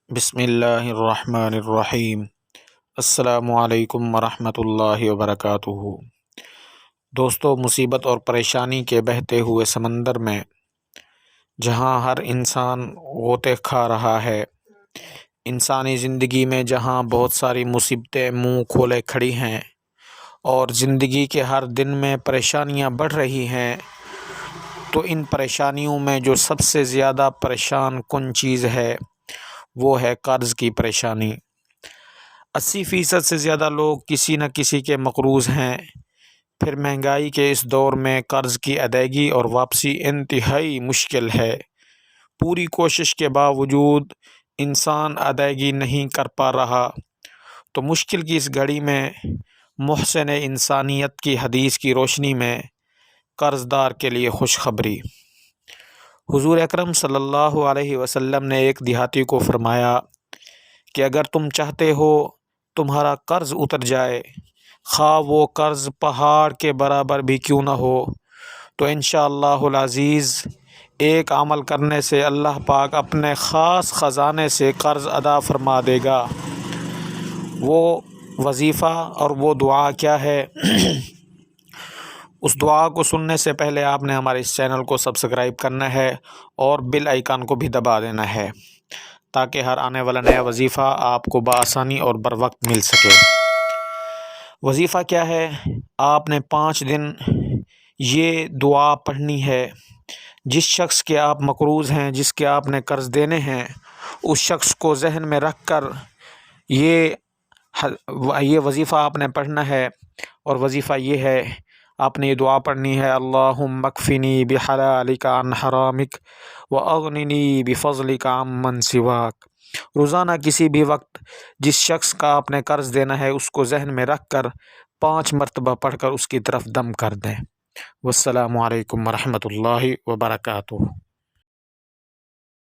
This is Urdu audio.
بسم اللہ الرحمن الرحیم۔ السلام علیکم ورحمۃ اللہ وبرکاتہ۔ دوستو، مصیبت اور پریشانی کے بہتے ہوئے سمندر میں جہاں ہر انسان غوطے کھا رہا ہے، انسانی زندگی میں جہاں بہت ساری مصیبتیں منہ کھولے کھڑی ہیں اور زندگی کے ہر دن میں پریشانیاں بڑھ رہی ہیں، تو ان پریشانیوں میں جو سب سے زیادہ پریشان کن چیز ہے وہ ہے قرض کی پریشانی۔ 80% سے زیادہ لوگ کسی نہ کسی کے مقروض ہیں۔ پھر مہنگائی کے اس دور میں قرض کی ادائیگی اور واپسی انتہائی مشکل ہے۔ پوری کوشش کے باوجود انسان ادائیگی نہیں کر پا رہا، تو مشکل کی اس گھڑی میں محسن انسانیت کی حدیث کی روشنی میں قرض دار کے لیے خوشخبری۔ حضور اکرم صلی اللہ علیہ وسلم نے ایک دیہاتی کو فرمایا کہ اگر تم چاہتے ہو تمہارا قرض اتر جائے، خواہ وہ قرض پہاڑ کے برابر بھی کیوں نہ ہو، تو انشاءاللہ العزیز ایک عمل کرنے سے اللہ پاک اپنے خاص خزانے سے قرض ادا فرما دے گا۔ وہ وظیفہ اور وہ دعا کیا ہے؟ اس دعا کو سننے سے پہلے آپ نے ہمارے اس چینل کو سبسکرائب کرنا ہے اور بیل آئیکن کو بھی دبا دینا ہے، تاکہ ہر آنے والا نیا وظیفہ آپ کو بآسانی اور بر وقت مل سکے۔ وظیفہ کیا ہے؟ آپ نے 5 دن یہ دعا پڑھنی ہے۔ جس شخص کے آپ مقروض ہیں، جس کے آپ نے قرض دینے ہیں، اس شخص کو ذہن میں رکھ کر یہ وظیفہ آپ نے پڑھنا ہے۔ اور وظیفہ یہ ہے، آپ نے یہ دعا پڑھنی ہے: اللہم اکفنی بحلالک عن حرامک واغننی بفضلک عمن سواک۔ روزانہ کسی بھی وقت جس شخص کا آپ نے قرض دینا ہے، اس کو ذہن میں رکھ کر 5 مرتبہ پڑھ کر اس کی طرف دم کر دیں۔ والسلام علیکم ورحمۃ اللہ وبرکاتہ۔